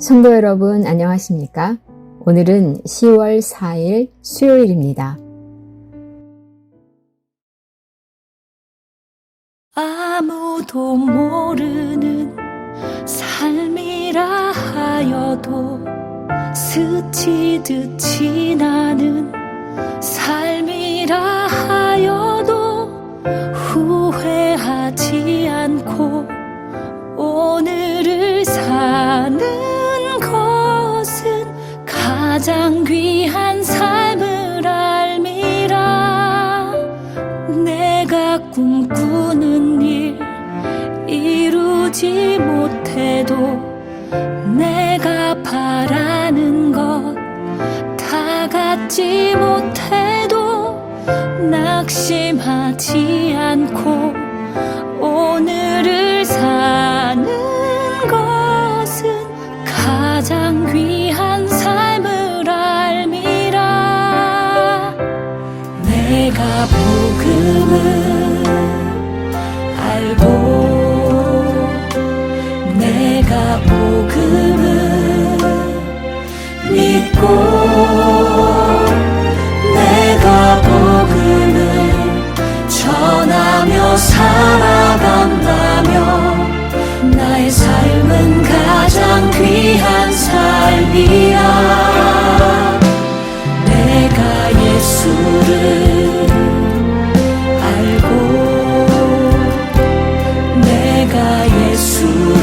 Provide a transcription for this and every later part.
성도 여러분 안녕하십니까? 오늘은 10월 4일 수요일입니다. 아무도 모르는 삶이라 하여도 스치듯 지나는 삶이라 하여도 후회하지 않고 오늘을 사는 것은 가장 귀한 삶을 알미라. 내가 꿈꾸는 일 이루지 못해도 내가 바라는 것 다 갖지 못해도 낙심하지 않고 오늘을 사는 것은 가장 귀한 삶을 알미라. 내가 복음을 알고 내가 복음을 믿고 내가 복음을 전하며 살아간다면 나의 삶은 가장 귀한 삶이야. 내가 예수를 알고 내가 예수를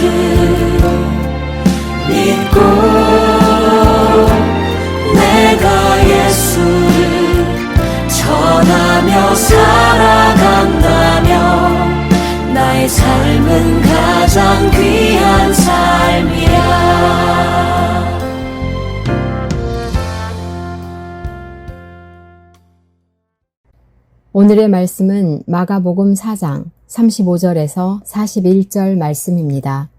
믿고 내가 예수를 전하며 살아간다면 나의 삶은 가장 귀한 삶이야. 오늘의 말씀은 마가복음 4장 35절에서 41절 말씀입니다.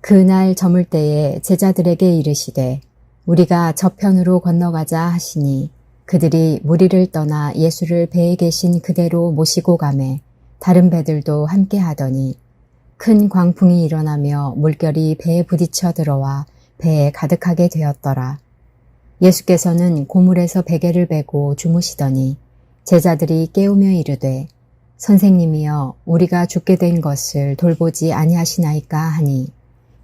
그날 저물 때에 제자들에게 이르시되 우리가 저편으로 건너가자 하시니 그들이 무리를 떠나 예수를 배에 계신 그대로 모시고 가매 다른 배들도 함께 하더니 큰 광풍이 일어나며 물결이 배에 부딪혀 들어와 배에 가득하게 되었더라. 예수께서는 고물에서 베개를 베고 주무시더니 제자들이 깨우며 이르되 선생님이여 우리가 죽게 된 것을 돌보지 아니하시나이까 하니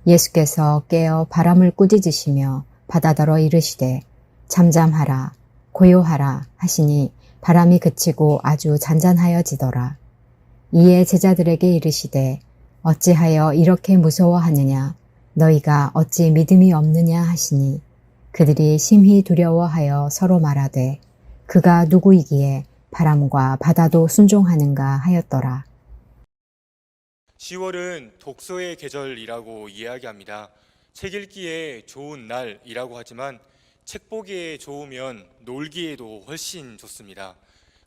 예수께서 깨어 바람을 꾸짖으시며 바다더러 이르시되 잠잠하라 고요하라 하시니 바람이 그치고 아주 잔잔하여지더라. 이에 제자들에게 이르시되 어찌하여 이렇게 무서워하느냐 너희가 어찌 믿음이 없느냐 하시니 그들이 심히 두려워하여 서로 말하되 그가 누구이기에 바람과 바다도 순종하는가 하였더라. 10월은 독서의 계절이라고 이야기합니다. 책 읽기에 좋은 날이라고 하지만 책 보기에 좋으면 놀기에도 훨씬 좋습니다.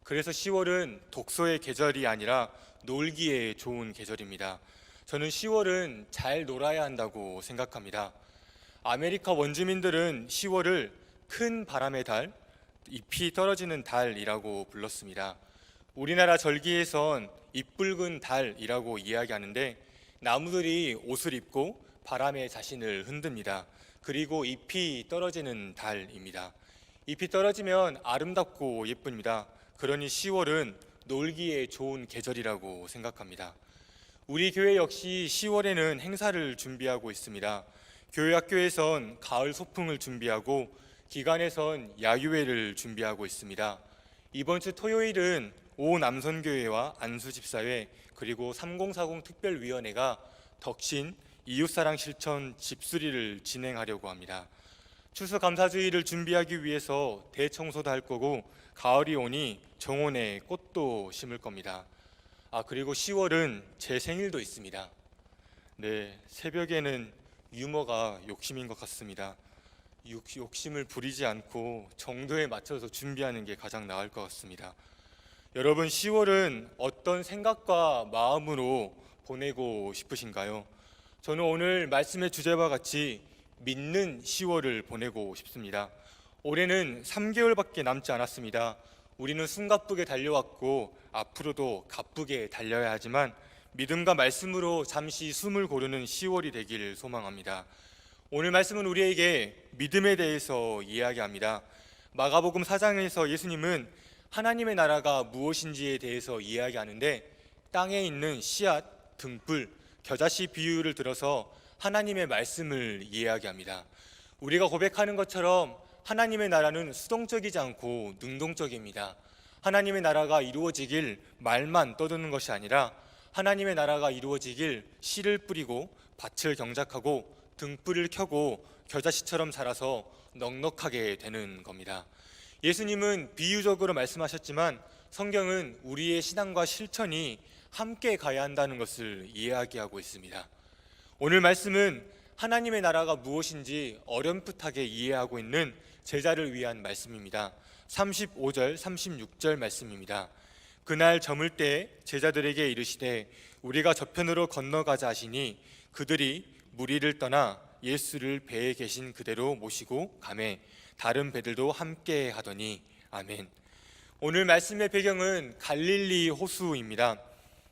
그래서 10월은 독서의 계절이 아니라 놀기에 좋은 계절입니다. 저는 10월은 잘 놀아야 한다고 생각합니다. 아메리카 원주민들은 10월을 큰 바람의 달, 잎이 떨어지는 달이라고 불렀습니다. 우리나라 절기에선 잎붉은 달이라고 이야기하는데 나무들이 옷을 입고 바람에 자신을 흔듭니다. 그리고 잎이 떨어지는 달입니다. 잎이 떨어지면 아름답고 예쁩니다. 그러니 10월은 놀기에 좋은 계절이라고 생각합니다. 우리 교회 역시 10월에는 행사를 준비하고 있습니다. 교회 학교에선 가을 소풍을 준비하고 기관에선 야유회를 준비하고 있습니다. 이번 주 토요일은 오남선교회와 안수집사회 그리고 3040 특별위원회가 덕신 이웃사랑 실천 집수리를 진행하려고 합니다. 추수감사주의를 준비하기 위해서 대청소도 할 거고 가을이 오니 정원에 꽃도 심을 겁니다. 그리고 10월은 제 생일도 있습니다. 네, 새벽에는 유머가 욕심인 것 같습니다. 욕심을 부리지 않고 정도에 맞춰서 준비하는 게 가장 나을 것 같습니다. 여러분 10월은 어떤 생각과 마음으로 보내고 싶으신가요? 저는 오늘 말씀의 주제와 같이 믿는 10월을 보내고 싶습니다. 올해는 3개월밖에 남지 않았습니다. 우리는 숨가쁘게 달려왔고 앞으로도 가쁘게 달려야 하지만 믿음과 말씀으로 잠시 숨을 고르는 10월이 되기를 소망합니다. 오늘 말씀은 우리에게 믿음에 대해서 이야기합니다. 마가복음 4장에서 예수님은 하나님의 나라가 무엇인지에 대해서 이야기하는데 땅에 있는 씨앗, 등불, 겨자씨 비유를 들어서 하나님의 말씀을 이야기합니다. 우리가 고백하는 것처럼 하나님의 나라는 수동적이지 않고 능동적입니다. 하나님의 나라가 이루어지길 말만 떠드는 것이 아니라 하나님의 나라가 이루어지길 씨를 뿌리고 밭을 경작하고 등불을 켜고 겨자씨처럼 자라서 넉넉하게 되는 겁니다. 예수님은 비유적으로 말씀하셨지만 성경은 우리의 신앙과 실천이 함께 가야 한다는 것을 이야기하고 있습니다. 오늘 말씀은 하나님의 나라가 무엇인지 어렴풋하게 이해하고 있는 제자를 위한 말씀입니다. 35절, 36절 말씀입니다. 그날 저물 때 제자들에게 이르시되 우리가 저편으로 건너가자 하시니 그들이 무리를 떠나 예수를 배에 계신 그대로 모시고 가매 다른 배들도 함께 하더니 아멘. 오늘 말씀의 배경은 갈릴리 호수입니다.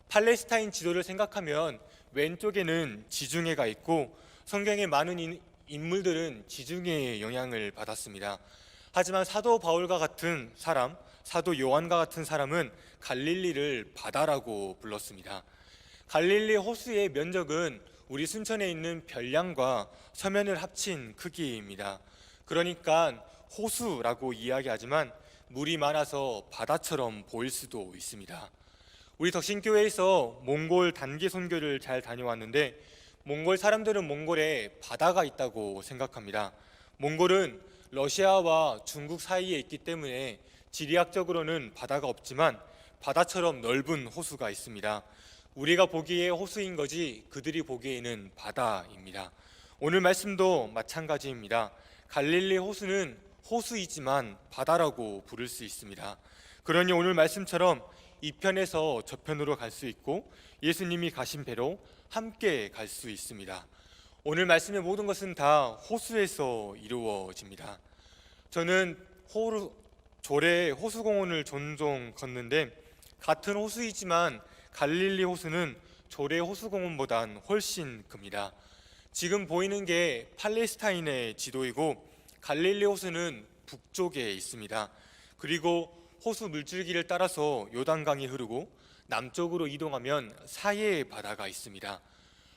팔레스타인 지도를 생각하면 왼쪽에는 지중해가 있고 성경의 많은 인물들은 지중해의 영향을 받았습니다. 하지만 사도 바울과 같은 사람, 사도 요한과 같은 사람은 갈릴리를 바다라고 불렀습니다. 갈릴리 호수의 면적은 우리 순천에 있는 별량과 서면을 합친 크기입니다. 그러니까 호수라고 이야기하지만 물이 많아서 바다처럼 보일 수도 있습니다. 우리 덕신교회에서 몽골 단기 선교를 잘 다녀왔는데 몽골 사람들은 몽골에 바다가 있다고 생각합니다. 몽골은 러시아와 중국 사이에 있기 때문에 지리학적으로는 바다가 없지만 바다처럼 넓은 호수가 있습니다. 우리가 보기에 호수인 거지 그들이 보기에는 바다입니다. 오늘 말씀도 마찬가지입니다. 갈릴리 호수는 호수이지만 바다라고 부를 수 있습니다. 그러니 오늘 말씀처럼 이 편에서 저 편으로 갈 수 있고 예수님이 가신 배로 함께 갈 수 있습니다. 오늘 말씀의 모든 것은 다 호수에서 이루어집니다. 저는 조례 호수공원을 종종 걷는데 같은 호수이지만 갈릴리 호수는 조례 호수공원보단 훨씬 큽니다. 지금 보이는 게 팔레스타인의 지도이고 갈릴리 호수는 북쪽에 있습니다. 그리고 호수 물줄기를 따라서 요단강이 흐르고 남쪽으로 이동하면 사해의 바다가 있습니다.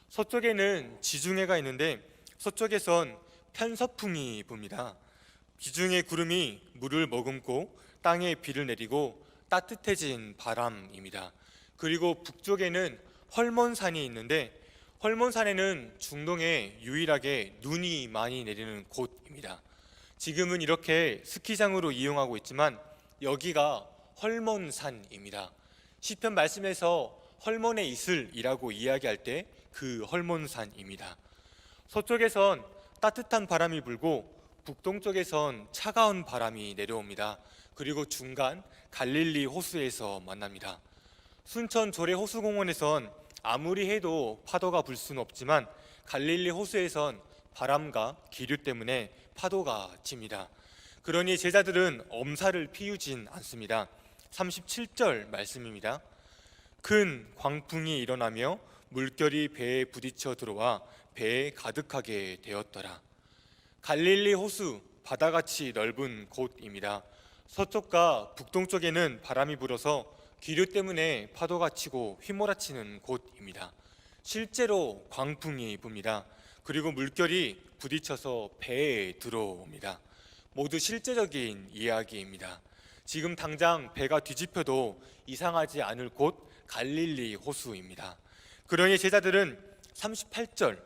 서쪽에는 지중해가 있는데 서쪽에선 편서풍이 붑니다. 지중해 구름이 물을 머금고 땅에 비를 내리고 따뜻해진 바람입니다. 그리고 북쪽에는 헐몬산이 있는데 헐몬산에는 중동에 유일하게 눈이 많이 내리는 곳입니다. 지금은 이렇게 스키장으로 이용하고 있지만 여기가 헐몬산입니다. 시편 말씀에서 헐몬의 이슬이라고 이야기할 때 그 헐몬산입니다. 서쪽에선 따뜻한 바람이 불고 북동쪽에선 차가운 바람이 내려옵니다. 그리고 중간 갈릴리 호수에서 만납니다. 순천 조례 호수공원에선 아무리 해도 파도가 불 수는 없지만 갈릴리 호수에선 바람과 기류 때문에 파도가 칩니다. 그러니 제자들은 엄살을 피우진 않습니다. 37절 말씀입니다. 큰 광풍이 일어나며 물결이 배에 부딪혀 들어와 배에 가득하게 되었더라. 갈릴리 호수 바다같이 넓은 곳입니다. 서쪽과 북동쪽에는 바람이 불어서 기류 때문에 파도가 치고 휘몰아치는 곳입니다. 실제로 광풍이 붑니다. 그리고 물결이 부딪혀서 배에 들어옵니다. 모두 실제적인 이야기입니다. 지금 당장 배가 뒤집혀도 이상하지 않을 곳 갈릴리 호수입니다. 그러니 제자들은 38절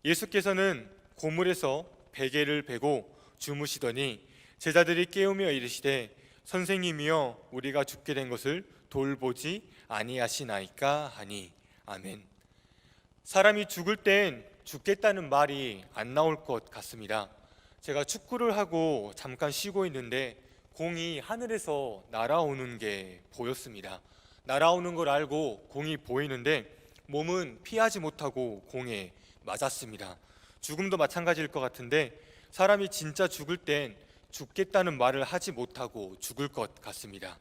예수께서는 고물에서 베개를 베고 주무시더니 제자들이 깨우며 이르시되 선생님이여 우리가 죽게 된 것을 돌보지 아니하시나이까 하니 아멘. 사람이 죽을 땐 죽겠다는 말이 안 나올 것 같습니다. 제가 축구를 하고 잠깐 쉬고 있는데 공이 하늘에서 날아오는 게 보였습니다. 날아오는 걸 알고 공이 보이는데 몸은 피하지 못하고 공에 맞았습니다. 죽음도 마찬가지일 것 같은데 사람이 진짜 죽을 땐 죽겠다는 말을 하지 못하고 죽을 것 같습니다.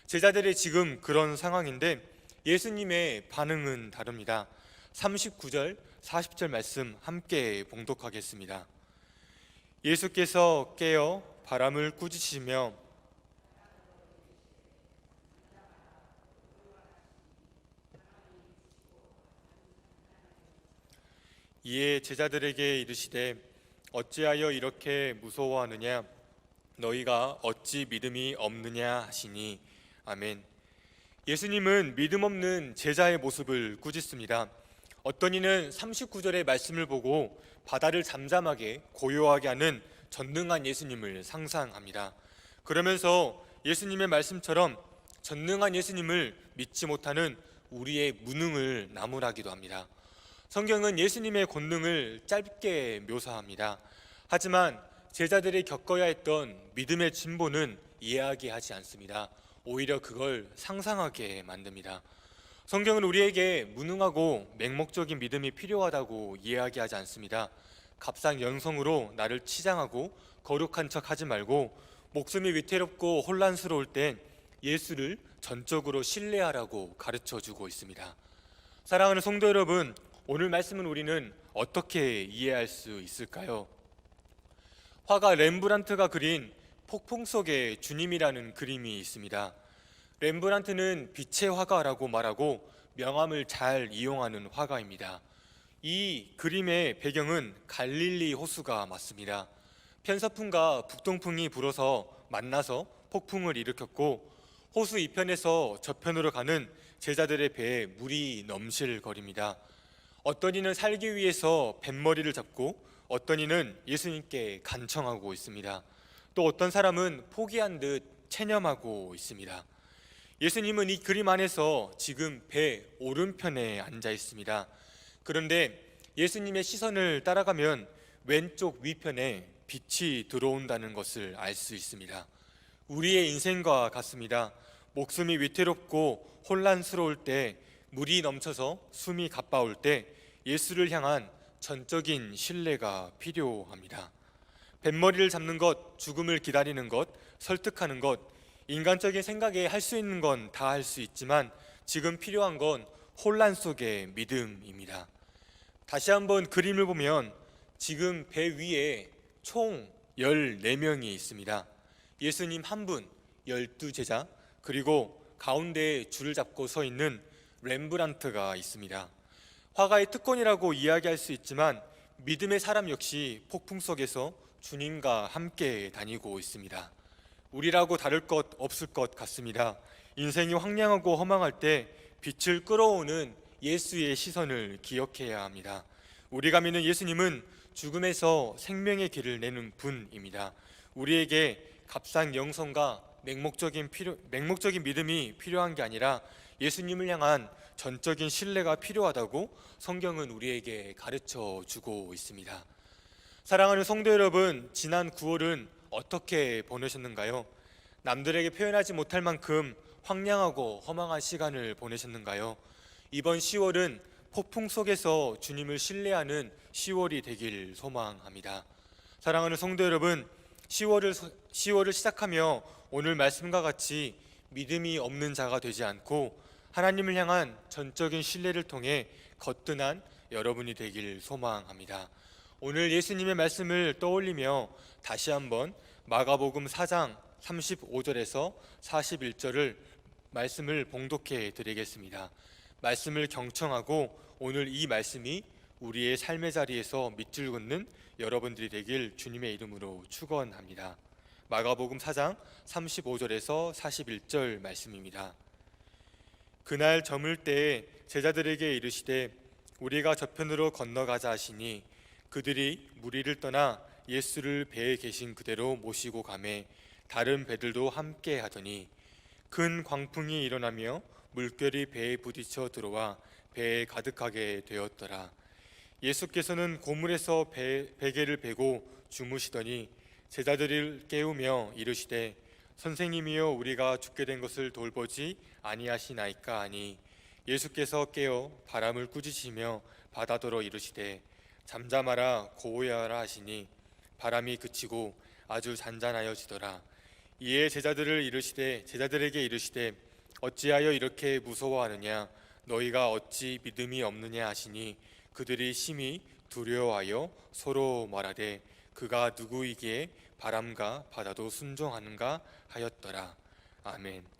제자들이 지금 그런 상황인데 예수님의 반응은 다릅니다. 39절, 40절 말씀 함께 봉독하겠습니다. 예수께서 깨어 바람을 꾸짖으시며 이에 제자들에게 이르시되 어찌하여 이렇게 무서워하느냐 너희가 어찌 믿음이 없느냐 하시니 아멘. 예수님은 믿음 없는 제자의 모습을 꾸짖습니다. 어떤 이는 39절의 말씀을 보고 바다를 잠잠하게 고요하게 하는 전능한 예수님을 상상합니다. 그러면서 예수님의 말씀처럼 전능한 예수님을 믿지 못하는 우리의 무능을 나무라기도 합니다. 성경은 예수님의 권능을 짧게 묘사합니다. 하지만 제자들이 겪어야 했던 믿음의 진보는 이해하게 않습니다. 오히려 그걸 상상하게 만듭니다. 성경은 우리에게 무능하고 맹목적인 믿음이 필요하다고 이해하지 않습니다. 갑상연성으로 나를 치장하고 거룩한 척 하지 말고 목숨이 위태롭고 혼란스러울 땐 예수를 전적으로 신뢰하라고 가르쳐주고 있습니다. 사랑하는 성도 여러분, 오늘 말씀은 우리는 어떻게 이해할 수 있을까요? 화가 렘브란트가 그린 폭풍 속의 주님이라는 그림이 있습니다. 렘브란트는 빛의 화가라고 말하고 명암을 잘 이용하는 화가입니다. 이 그림의 배경은 갈릴리 호수가 맞습니다. 편서풍과 북동풍이 불어서 만나서 폭풍을 일으켰고 호수 이편에서 저편으로 가는 제자들의 배에 물이 넘실거립니다. 어떤 이는 살기 위해서 뱃머리를 잡고 어떤 이는 예수님께 간청하고 있습니다. 또 어떤 사람은 포기한 듯 체념하고 있습니다. 예수님은 이 그림 안에서 지금 배 오른편에 앉아 있습니다. 그런데 예수님의 시선을 따라가면 왼쪽 위편에 빛이 들어온다는 것을 알 수 있습니다. 우리의 인생과 같습니다. 목숨이 위태롭고 혼란스러울 때, 물이 넘쳐서 숨이 가빠올 때 예수를 향한 전적인 신뢰가 필요합니다. 뱃머리를 잡는 것, 죽음을 기다리는 것, 설득하는 것, 인간적인 생각에 할 수 있는 건 다 할 수 있지만 지금 필요한 건 혼란 속의 믿음입니다. 다시 한번 그림을 보면 지금 배 위에 총 14명이 있습니다. 예수님 한 분, 12제자, 그리고 가운데에 줄을 잡고 서 있는 렘브란트가 있습니다. 화가의 특권이라고 이야기할 수 있지만 믿음의 사람 역시 폭풍 속에서 주님과 함께 다니고 있습니다. 우리라고 다를 것 없을 것 같습니다. 인생이 황량하고 허망할 때 빛을 끌어오는 예수의 시선을 기억해야 합니다. 우리가 믿는 예수님은 죽음에서 생명의 길을 내는 분입니다. 우리에게 값싼 영성과 맹목적인 믿음이 필요한 게 아니라 예수님을 향한 전적인 신뢰가 필요하다고 성경은 우리에게 가르쳐 주고 있습니다. 사랑하는 성도 여러분, 지난 9월은 어떻게 보내셨는가요? 남들에게 표현하지 못할 만큼 황량하고 허망한 시간을 보내셨는가요? 이번 10월은 폭풍 속에서 주님을 신뢰하는 10월이 되길 소망합니다. 사랑하는 성도 여러분, 10월을 시작하며 오늘 말씀과 같이 믿음이 없는 자가 되지 않고 하나님을 향한 전적인 신뢰를 통해 거뜬한 여러분이 되길 소망합니다. 오늘 예수님의 말씀을 떠올리며 다시 한번 마가복음 4장 35절에서 41절을 말씀을 봉독해 드리겠습니다. 말씀을 경청하고 오늘 이 말씀이 우리의 삶의 자리에서 밑줄 긋는 여러분들이 되길 주님의 이름으로 축원합니다. 마가복음 4장 35절에서 41절 말씀입니다. 그날 저물 때에 제자들에게 이르시되 우리가 저편으로 건너가자 하시니 그들이 무리를 떠나 예수를 배에 계신 그대로 모시고 가매 다른 배들도 함께 하더니 큰 광풍이 일어나며 물결이 배에 부딪혀 들어와 배에 가득하게 되었더라. 예수께서는 고물에서 베개를 베고 주무시더니 제자들을 깨우며 이르시되 선생님이여 우리가 죽게 된 것을 돌보지 아니하시나이까 하니 예수께서 깨어 바람을 꾸짖으시며 바다더러 이르시되 잠잠하라 고요하라 하시니 바람이 그치고 아주 잔잔하여지더라. 이에 제자들에게 이르시되 어찌하여 이렇게 무서워하느냐 너희가 어찌 믿음이 없느냐 하시니 그들이 심히 두려워하여 서로 말하되 그가 누구이기에 바람과 바다도 순종하는가 하였더라. 아멘.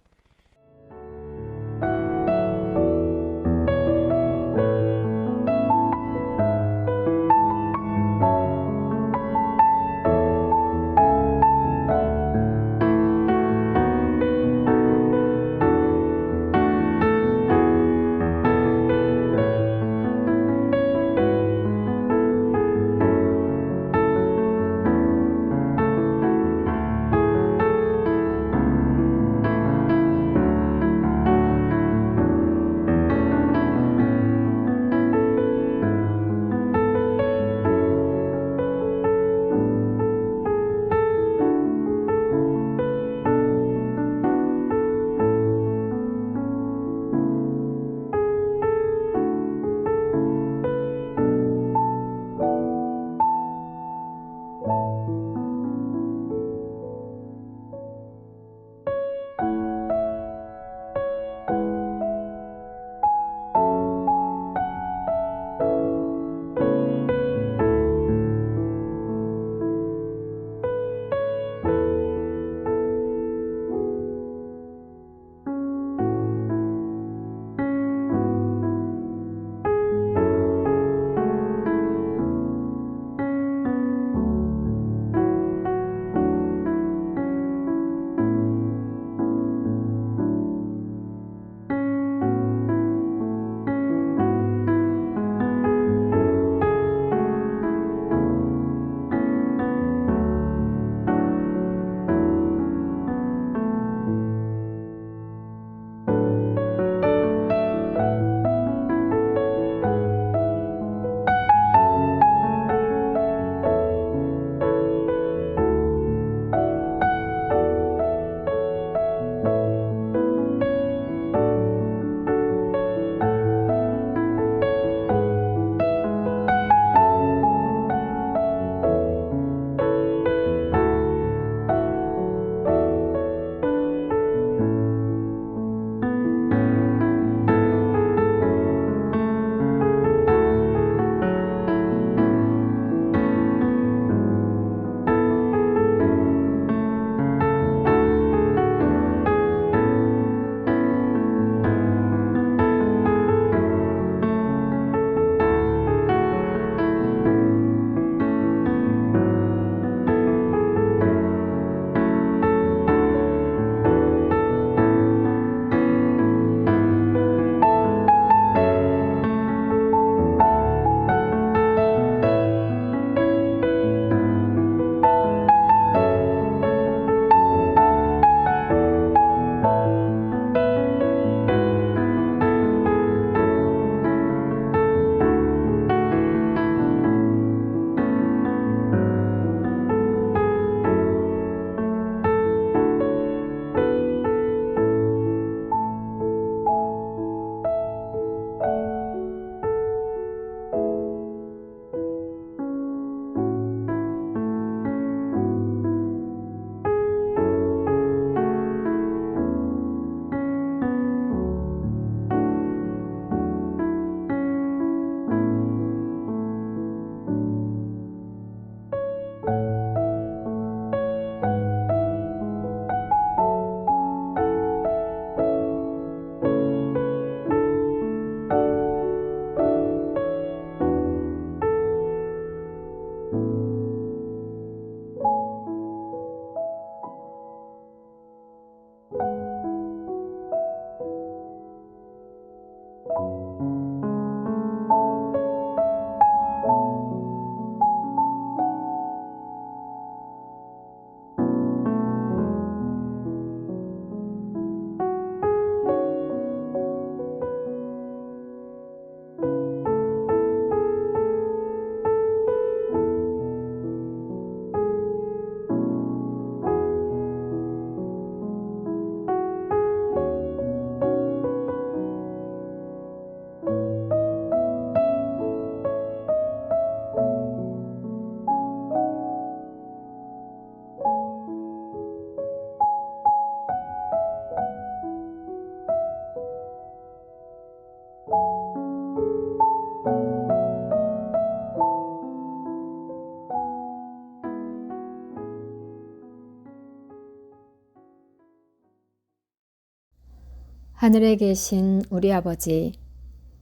하늘에 계신 우리 아버지,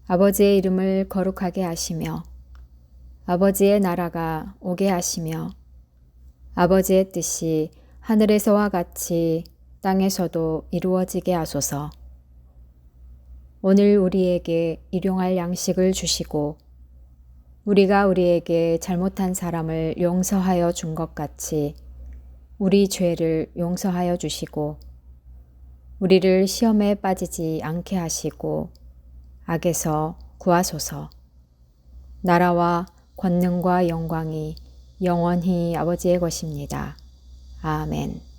아버지의 이름을 거룩하게 하시며 아버지의 나라가 오게 하시며 아버지의 뜻이 하늘에서와 같이 땅에서도 이루어지게 하소서. 오늘 우리에게 일용할 양식을 주시고 우리가 우리에게 잘못한 사람을 용서하여 준 것 같이 우리 죄를 용서하여 주시고 우리를 시험에 빠지지 않게 하시고 악에서 구하소서. 나라와 권능과 영광이 영원히 아버지의 것입니다. 아멘.